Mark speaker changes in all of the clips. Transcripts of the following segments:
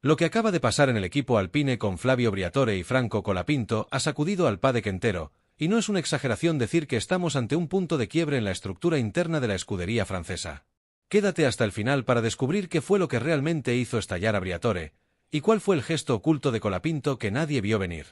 Speaker 1: Lo que acaba de pasar en el equipo Alpine con Flavio Briatore y Franco Colapinto ha sacudido al paddock entero, y no es una exageración decir que estamos ante un punto de quiebre en la estructura interna de la escudería francesa. Quédate hasta el final para descubrir qué fue lo que realmente hizo estallar a Briatore, y cuál fue el gesto oculto de Colapinto que nadie vio venir.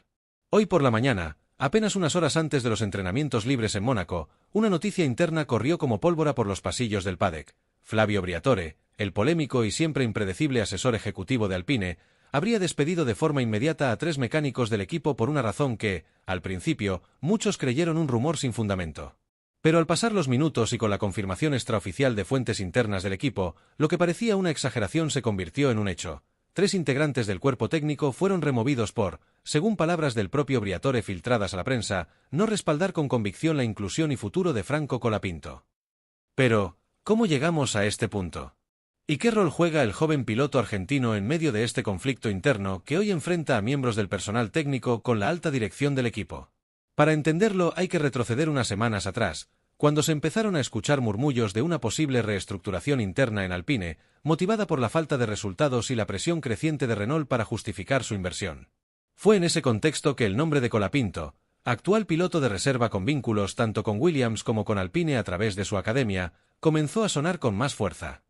Speaker 1: Hoy por la mañana, apenas unas horas antes de los entrenamientos libres en Mónaco, una noticia interna corrió como pólvora por los pasillos del paddock. Flavio Briatore, el polémico y siempre impredecible asesor ejecutivo de Alpine, habría despedido de forma inmediata a 3 mecánicos del equipo por una razón que, al principio, muchos creyeron un rumor sin fundamento. Pero al pasar los minutos y con la confirmación extraoficial de fuentes internas del equipo, lo que parecía una exageración se convirtió en un hecho. 3 integrantes del cuerpo técnico fueron removidos por, según palabras del propio Briatore filtradas a la prensa, no respaldar con convicción la inclusión y futuro de Franco Colapinto. Pero, ¿cómo llegamos a este punto? ¿Y qué rol juega el joven piloto argentino en medio de este conflicto interno que hoy enfrenta a miembros del personal técnico con la alta dirección del equipo? Para entenderlo hay que retroceder unas semanas atrás, cuando se empezaron a escuchar murmullos de una posible reestructuración interna en Alpine, motivada por la falta de resultados y la presión creciente de Renault para justificar su inversión. Fue en ese contexto que el nombre de Colapinto, actual piloto de reserva con vínculos tanto con Williams como con Alpine a través de su academia, comenzó a sonar con más fuerza.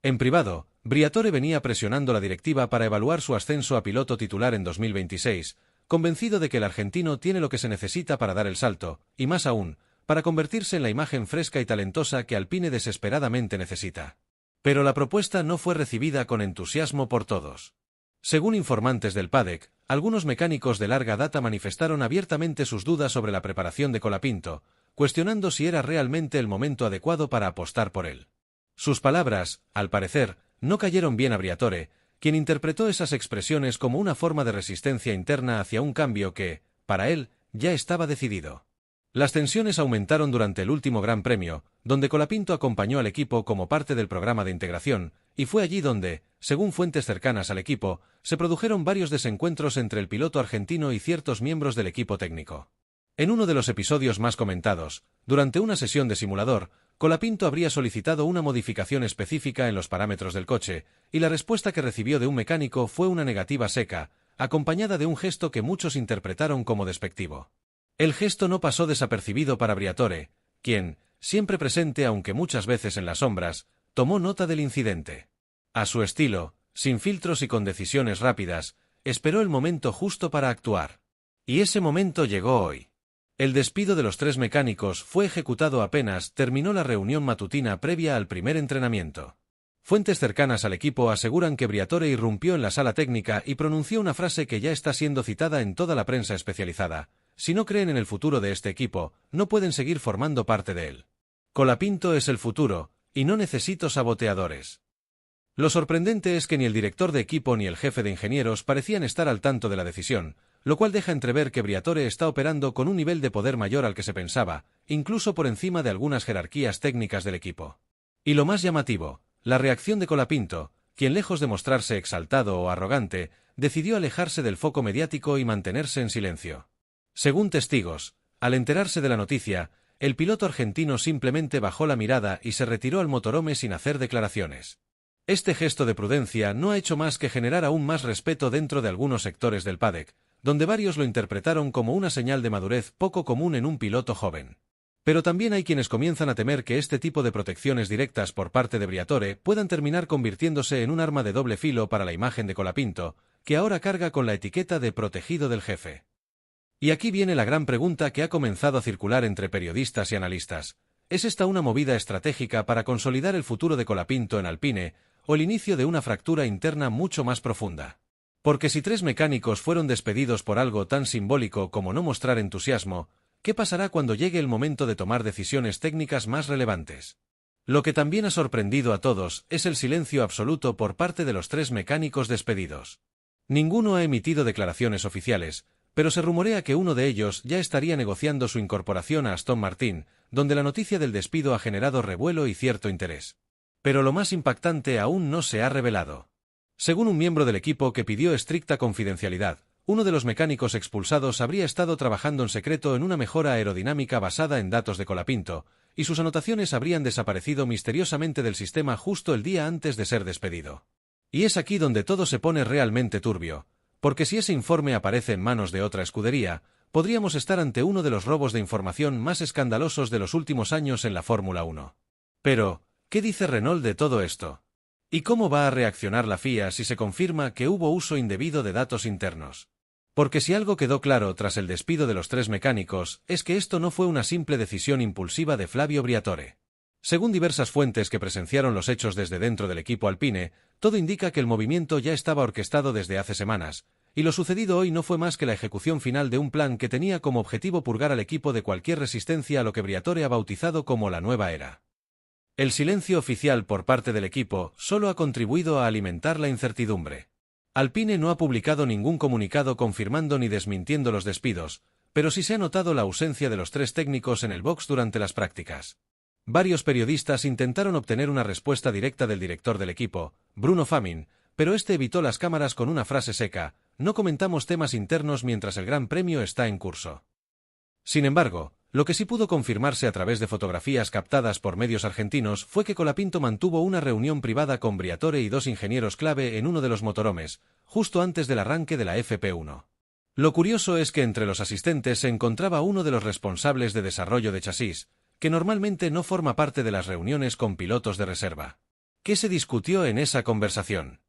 Speaker 1: En privado, Briatore venía presionando la directiva para evaluar su ascenso a piloto titular en 2026, convencido de que el argentino tiene lo que se necesita para dar el salto, y más aún, para convertirse en la imagen fresca y talentosa que Alpine desesperadamente necesita. Pero la propuesta no fue recibida con entusiasmo por todos. Según informantes del paddock, algunos mecánicos de larga data manifestaron abiertamente sus dudas sobre la preparación de Colapinto, cuestionando si era realmente el momento adecuado para apostar por él. Sus palabras, al parecer, no cayeron bien a Briatore, quien interpretó esas expresiones como una forma de resistencia interna hacia un cambio que, para él, ya estaba decidido. Las tensiones aumentaron durante el último Gran Premio, donde Colapinto acompañó al equipo como parte del programa de integración, y fue allí donde, según fuentes cercanas al equipo, se produjeron varios desencuentros entre el piloto argentino y ciertos miembros del equipo técnico. En uno de los episodios más comentados, durante una sesión de simulador, Colapinto habría solicitado una modificación específica en los parámetros del coche, y la respuesta que recibió de un mecánico fue una negativa seca, acompañada de un gesto que muchos interpretaron como despectivo. El gesto no pasó desapercibido para Briatore, quien, siempre presente aunque muchas veces en las sombras, tomó nota del incidente. A su estilo, sin filtros y con decisiones rápidas, esperó el momento justo para actuar. Y ese momento llegó hoy. El despido de los 3 mecánicos fue ejecutado apenas terminó la reunión matutina previa al primer entrenamiento. Fuentes cercanas al equipo aseguran que Briatore irrumpió en la sala técnica y pronunció una frase que ya está siendo citada en toda la prensa especializada: si no creen en el futuro de este equipo, no pueden seguir formando parte de él. Colapinto es el futuro, y no necesito saboteadores. Lo sorprendente es que ni el director de equipo ni el jefe de ingenieros parecían estar al tanto de la decisión, lo cual deja entrever que Briatore está operando con un nivel de poder mayor al que se pensaba, incluso por encima de algunas jerarquías técnicas del equipo. Y lo más llamativo, la reacción de Colapinto, quien lejos de mostrarse exaltado o arrogante, decidió alejarse del foco mediático y mantenerse en silencio. Según testigos, al enterarse de la noticia, el piloto argentino simplemente bajó la mirada y se retiró al motorhome sin hacer declaraciones. Este gesto de prudencia no ha hecho más que generar aún más respeto dentro de algunos sectores del paddock, donde varios lo interpretaron como una señal de madurez poco común en un piloto joven. Pero también hay quienes comienzan a temer que este tipo de protecciones directas por parte de Briatore puedan terminar convirtiéndose en un arma de doble filo para la imagen de Colapinto, que ahora carga con la etiqueta de protegido del jefe. Y aquí viene la gran pregunta que ha comenzado a circular entre periodistas y analistas. ¿Es esta una movida estratégica para consolidar el futuro de Colapinto en Alpine, o el inicio de una fractura interna mucho más profunda? Porque si 3 mecánicos fueron despedidos por algo tan simbólico como no mostrar entusiasmo, ¿qué pasará cuando llegue el momento de tomar decisiones técnicas más relevantes? Lo que también ha sorprendido a todos es el silencio absoluto por parte de los 3 mecánicos despedidos. Ninguno ha emitido declaraciones oficiales, pero se rumorea que uno de ellos ya estaría negociando su incorporación a Aston Martin, donde la noticia del despido ha generado revuelo y cierto interés. Pero lo más impactante aún no se ha revelado. Según un miembro del equipo que pidió estricta confidencialidad, uno de los mecánicos expulsados habría estado trabajando en secreto en una mejora aerodinámica basada en datos de Colapinto, y sus anotaciones habrían desaparecido misteriosamente del sistema justo el día antes de ser despedido. Y es aquí donde todo se pone realmente turbio, porque si ese informe aparece en manos de otra escudería, podríamos estar ante uno de los robos de información más escandalosos de los últimos años en la Fórmula 1. Pero, ¿qué dice Renault de todo esto? ¿Y cómo va a reaccionar la FIA si se confirma que hubo uso indebido de datos internos? Porque si algo quedó claro tras el despido de los 3 mecánicos, es que esto no fue una simple decisión impulsiva de Flavio Briatore. Según diversas fuentes que presenciaron los hechos desde dentro del equipo Alpine, todo indica que el movimiento ya estaba orquestado desde hace semanas, y lo sucedido hoy no fue más que la ejecución final de un plan que tenía como objetivo purgar al equipo de cualquier resistencia a lo que Briatore ha bautizado como la nueva era. El silencio oficial por parte del equipo solo ha contribuido a alimentar la incertidumbre. Alpine no ha publicado ningún comunicado confirmando ni desmintiendo los despidos, pero sí se ha notado la ausencia de los 3 técnicos en el box durante las prácticas. Varios periodistas intentaron obtener una respuesta directa del director del equipo, Bruno Famin, pero este evitó las cámaras con una frase seca: no comentamos temas internos mientras el Gran Premio está en curso. Sin embargo, lo que sí pudo confirmarse a través de fotografías captadas por medios argentinos fue que Colapinto mantuvo una reunión privada con Briatore y 2 ingenieros clave en uno de los motorhomes, justo antes del arranque de la FP1. Lo curioso es que entre los asistentes se encontraba uno de los responsables de desarrollo de chasis, que normalmente no forma parte de las reuniones con pilotos de reserva. ¿Qué se discutió en esa conversación?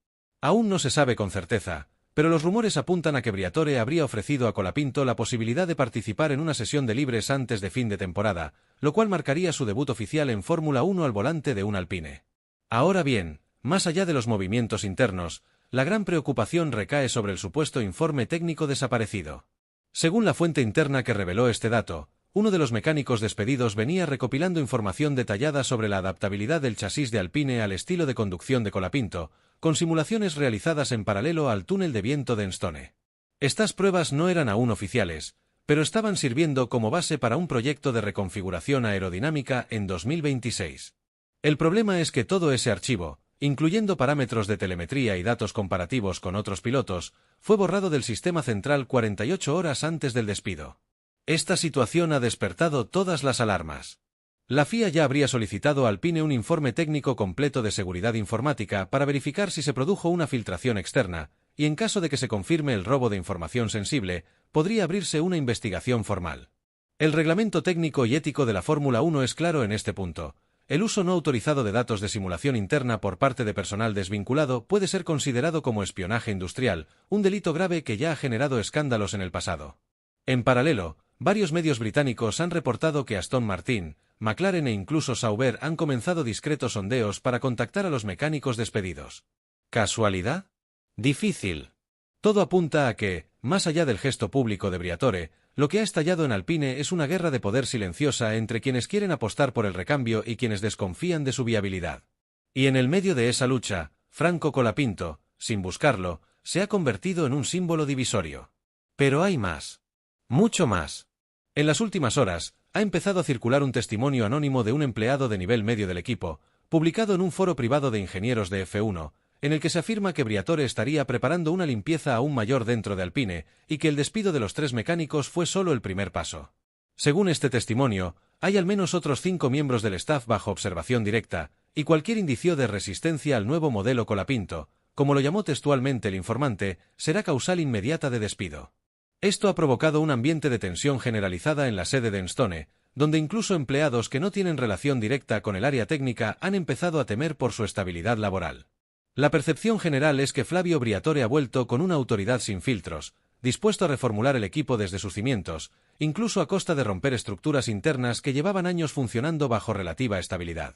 Speaker 1: Aún no se sabe con certeza, pero los rumores apuntan a que Briatore habría ofrecido a Colapinto la posibilidad de participar en una sesión de libres antes de fin de temporada, lo cual marcaría su debut oficial en Fórmula 1 al volante de un Alpine. Ahora bien, más allá de los movimientos internos, la gran preocupación recae sobre el supuesto informe técnico desaparecido. Según la fuente interna que reveló este dato, uno de los mecánicos despedidos venía recopilando información detallada sobre la adaptabilidad del chasis de Alpine al estilo de conducción de Colapinto, con simulaciones realizadas en paralelo al túnel de viento de Enstone. Estas pruebas no eran aún oficiales, pero estaban sirviendo como base para un proyecto de reconfiguración aerodinámica en 2026. El problema es que todo ese archivo, incluyendo parámetros de telemetría y datos comparativos con otros pilotos, fue borrado del sistema central 48 horas antes del despido. Esta situación ha despertado todas las alarmas. La FIA ya habría solicitado a Alpine un informe técnico completo de seguridad informática para verificar si se produjo una filtración externa, y en caso de que se confirme el robo de información sensible, podría abrirse una investigación formal. El reglamento técnico y ético de la Fórmula 1 es claro en este punto. El uso no autorizado de datos de simulación interna por parte de personal desvinculado puede ser considerado como espionaje industrial, un delito grave que ya ha generado escándalos en el pasado. En paralelo, varios medios británicos han reportado que Aston Martin, McLaren e incluso Sauber han comenzado discretos sondeos para contactar a los mecánicos despedidos. ¿Casualidad? Difícil. Todo apunta a que, más allá del gesto público de Briatore, lo que ha estallado en Alpine es una guerra de poder silenciosa entre quienes quieren apostar por el recambio y quienes desconfían de su viabilidad. Y en el medio de esa lucha, Franco Colapinto, sin buscarlo, se ha convertido en un símbolo divisorio. Pero hay más. Mucho más. En las últimas horas, ha empezado a circular un testimonio anónimo de un empleado de nivel medio del equipo, publicado en un foro privado de ingenieros de F1, en el que se afirma que Briatore estaría preparando una limpieza aún mayor dentro de Alpine, y que el despido de los 3 mecánicos fue solo el primer paso. Según este testimonio, hay al menos otros 5 miembros del staff bajo observación directa, y cualquier indicio de resistencia al nuevo modelo Colapinto, como lo llamó textualmente el informante, será causal inmediata de despido. Esto ha provocado un ambiente de tensión generalizada en la sede de Enstone, donde incluso empleados que no tienen relación directa con el área técnica han empezado a temer por su estabilidad laboral. La percepción general es que Flavio Briatore ha vuelto con una autoridad sin filtros, dispuesto a reformular el equipo desde sus cimientos, incluso a costa de romper estructuras internas que llevaban años funcionando bajo relativa estabilidad.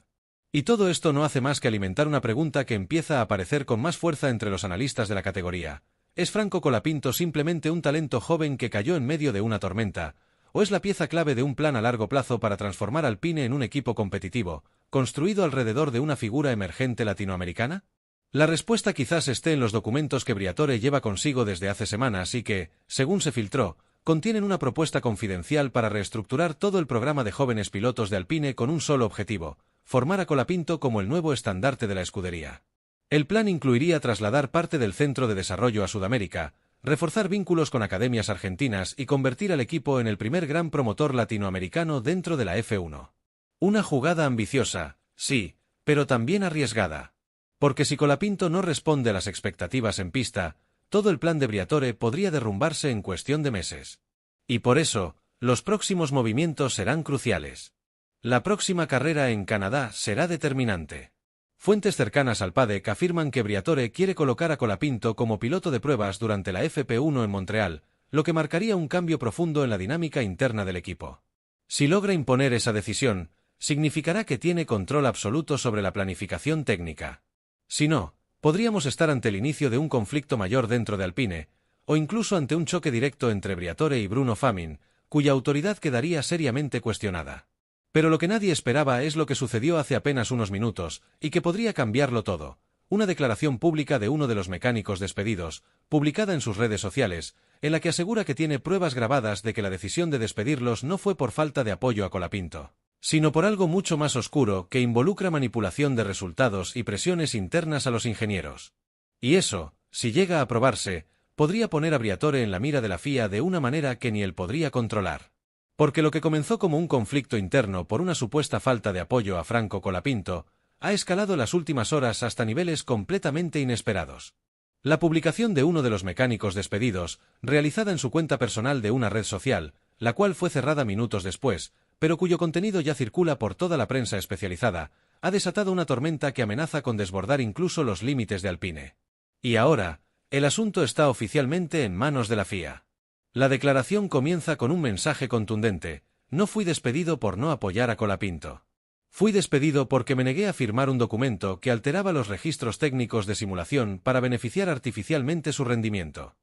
Speaker 1: Y todo esto no hace más que alimentar una pregunta que empieza a aparecer con más fuerza entre los analistas de la categoría. ¿Es Franco Colapinto simplemente un talento joven que cayó en medio de una tormenta, o es la pieza clave de un plan a largo plazo para transformar Alpine en un equipo competitivo, construido alrededor de una figura emergente latinoamericana? La respuesta quizás esté en los documentos que Briatore lleva consigo desde hace semanas y que, según se filtró, contienen una propuesta confidencial para reestructurar todo el programa de jóvenes pilotos de Alpine con un solo objetivo: formar a Colapinto como el nuevo estandarte de la escudería. El plan incluiría trasladar parte del centro de desarrollo a Sudamérica, reforzar vínculos con academias argentinas y convertir al equipo en el primer gran promotor latinoamericano dentro de la F1. Una jugada ambiciosa, sí, pero también arriesgada. Porque si Colapinto no responde a las expectativas en pista, todo el plan de Briatore podría derrumbarse en cuestión de meses. Y por eso, los próximos movimientos serán cruciales. La próxima carrera en Canadá será determinante. Fuentes cercanas al PADEC afirman que Briatore quiere colocar a Colapinto como piloto de pruebas durante la FP1 en Montreal, lo que marcaría un cambio profundo en la dinámica interna del equipo. Si logra imponer esa decisión, significará que tiene control absoluto sobre la planificación técnica. Si no, podríamos estar ante el inicio de un conflicto mayor dentro de Alpine, o incluso ante un choque directo entre Briatore y Bruno Famin, cuya autoridad quedaría seriamente cuestionada. Pero lo que nadie esperaba es lo que sucedió hace apenas unos minutos, y que podría cambiarlo todo. Una declaración pública de uno de los mecánicos despedidos, publicada en sus redes sociales, en la que asegura que tiene pruebas grabadas de que la decisión de despedirlos no fue por falta de apoyo a Colapinto, sino por algo mucho más oscuro que involucra manipulación de resultados y presiones internas a los ingenieros. Y eso, si llega a aprobarse, podría poner a Briatore en la mira de la FIA de una manera que ni él podría controlar. Porque lo que comenzó como un conflicto interno por una supuesta falta de apoyo a Franco Colapinto, ha escalado las últimas horas hasta niveles completamente inesperados. La publicación de uno de los mecánicos despedidos, realizada en su cuenta personal de una red social, la cual fue cerrada minutos después, pero cuyo contenido ya circula por toda la prensa especializada, ha desatado una tormenta que amenaza con desbordar incluso los límites de Alpine. Y ahora, el asunto está oficialmente en manos de la FIA. La declaración comienza con un mensaje contundente: no fui despedido por no apoyar a Colapinto. Fui despedido porque me negué a firmar un documento que alteraba los registros técnicos de simulación para beneficiar artificialmente su rendimiento.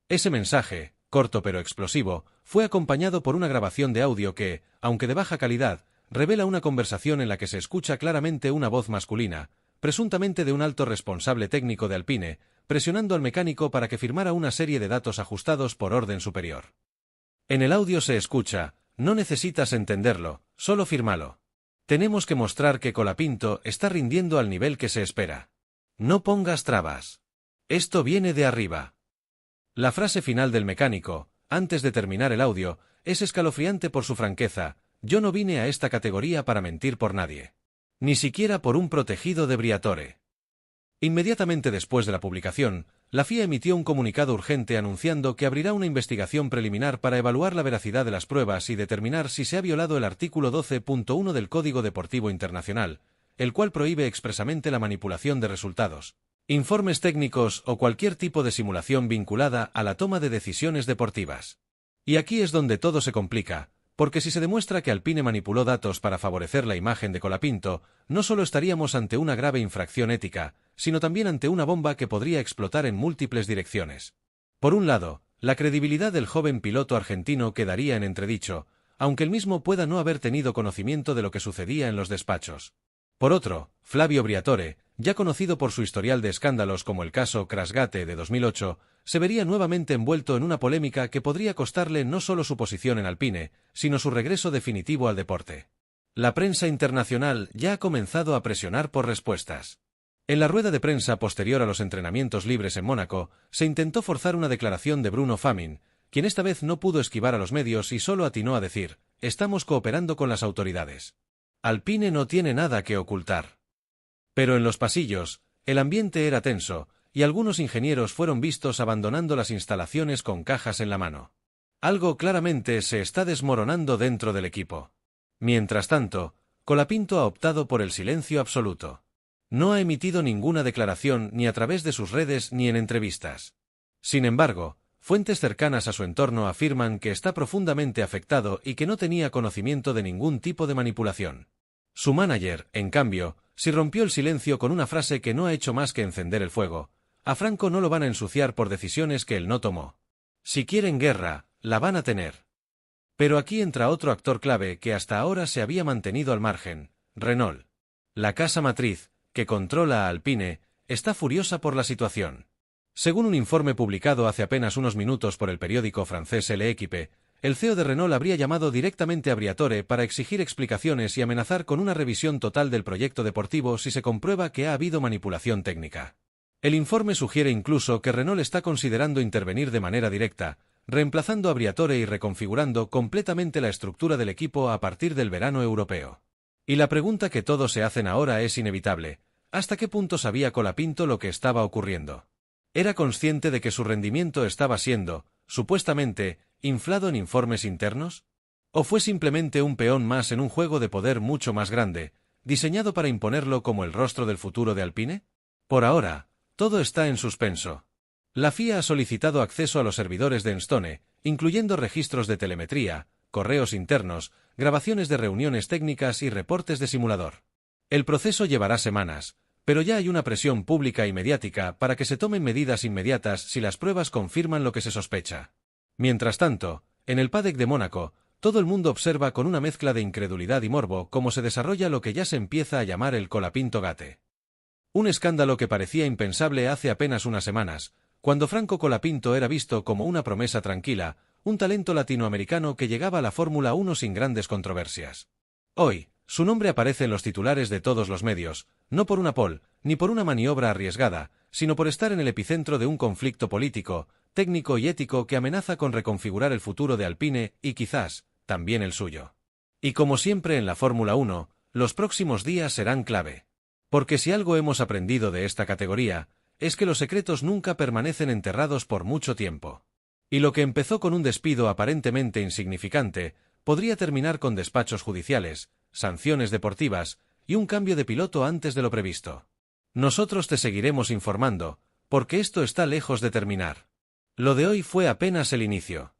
Speaker 1: Ese mensaje, corto pero explosivo, fue acompañado por una grabación de audio que, aunque de baja calidad, revela una conversación en la que se escucha claramente una voz masculina, presuntamente de un alto responsable técnico de Alpine, presionando al mecánico para que firmara una serie de datos ajustados por orden superior. En el audio se escucha: no necesitas entenderlo, solo fírmalo. Tenemos que mostrar que Colapinto está rindiendo al nivel que se espera. No pongas trabas. Esto viene de arriba. La frase final del mecánico, antes de terminar el audio, es escalofriante por su franqueza: yo no vine a esta categoría para mentir por nadie. Ni siquiera por un protegido de Briatore. Inmediatamente después de la publicación, la FIA emitió un comunicado urgente anunciando que abrirá una investigación preliminar para evaluar la veracidad de las pruebas y determinar si se ha violado el artículo 12.1 del Código Deportivo Internacional, el cual prohíbe expresamente la manipulación de resultados, informes técnicos o cualquier tipo de simulación vinculada a la toma de decisiones deportivas. Y aquí es donde todo se complica, porque si se demuestra que Alpine manipuló datos para favorecer la imagen de Colapinto, no solo estaríamos ante una grave infracción ética, sino también ante una bomba que podría explotar en múltiples direcciones. Por un lado, la credibilidad del joven piloto argentino quedaría en entredicho, aunque él mismo pueda no haber tenido conocimiento de lo que sucedía en los despachos. Por otro, Flavio Briatore, ya conocido por su historial de escándalos como el caso Crashgate de 2008, se vería nuevamente envuelto en una polémica que podría costarle no solo su posición en Alpine, sino su regreso definitivo al deporte. La prensa internacional ya ha comenzado a presionar por respuestas. En la rueda de prensa posterior a los entrenamientos libres en Mónaco, se intentó forzar una declaración de Bruno Famin, quien esta vez no pudo esquivar a los medios y solo atinó a decir: estamos cooperando con las autoridades. Alpine no tiene nada que ocultar. Pero en los pasillos, el ambiente era tenso, y algunos ingenieros fueron vistos abandonando las instalaciones con cajas en la mano. Algo claramente se está desmoronando dentro del equipo. Mientras tanto, Colapinto ha optado por el silencio absoluto. No ha emitido ninguna declaración ni a través de sus redes ni en entrevistas. Sin embargo, fuentes cercanas a su entorno afirman que está profundamente afectado y que no tenía conocimiento de ningún tipo de manipulación. Su manager, en cambio, sí rompió el silencio con una frase que no ha hecho más que encender el fuego: a Franco no lo van a ensuciar por decisiones que él no tomó. Si quieren guerra, la van a tener. Pero aquí entra otro actor clave que hasta ahora se había mantenido al margen: Renault. La casa matriz, que controla a Alpine, está furiosa por la situación. Según un informe publicado hace apenas unos minutos por el periódico francés L'Équipe, el CEO de Renault habría llamado directamente a Briatore para exigir explicaciones y amenazar con una revisión total del proyecto deportivo si se comprueba que ha habido manipulación técnica. El informe sugiere incluso que Renault está considerando intervenir de manera directa, reemplazando a Briatore y reconfigurando completamente la estructura del equipo a partir del verano europeo. Y la pregunta que todos se hacen ahora es inevitable: ¿Hasta qué punto sabía Colapinto lo que estaba ocurriendo? ¿Era consciente de que su rendimiento estaba siendo, supuestamente, inflado en informes internos? ¿O fue simplemente un peón más en un juego de poder mucho más grande, diseñado para imponerlo como el rostro del futuro de Alpine? Por ahora, todo está en suspenso. La FIA ha solicitado acceso a los servidores de Enstone, incluyendo registros de telemetría, correos internos, grabaciones de reuniones técnicas y reportes de simulador. El proceso llevará semanas, pero ya hay una presión pública y mediática para que se tomen medidas inmediatas si las pruebas confirman lo que se sospecha. Mientras tanto, en el paddock de Mónaco, todo el mundo observa con una mezcla de incredulidad y morbo cómo se desarrolla lo que ya se empieza a llamar el Colapinto Gate. Un escándalo que parecía impensable hace apenas unas semanas, cuando Franco Colapinto era visto como una promesa tranquila, un talento latinoamericano que llegaba a la Fórmula 1 sin grandes controversias. Hoy, su nombre aparece en los titulares de todos los medios, no por una pole, ni por una maniobra arriesgada, sino por estar en el epicentro de un conflicto político, técnico y ético que amenaza con reconfigurar el futuro de Alpine y quizás, también el suyo. Y como siempre en la Fórmula 1, los próximos días serán clave. Porque si algo hemos aprendido de esta categoría, es que los secretos nunca permanecen enterrados por mucho tiempo. Y lo que empezó con un despido aparentemente insignificante, podría terminar con despachos judiciales, sanciones deportivas y un cambio de piloto antes de lo previsto. Nosotros te seguiremos informando, porque esto está lejos de terminar. Lo de hoy fue apenas el inicio.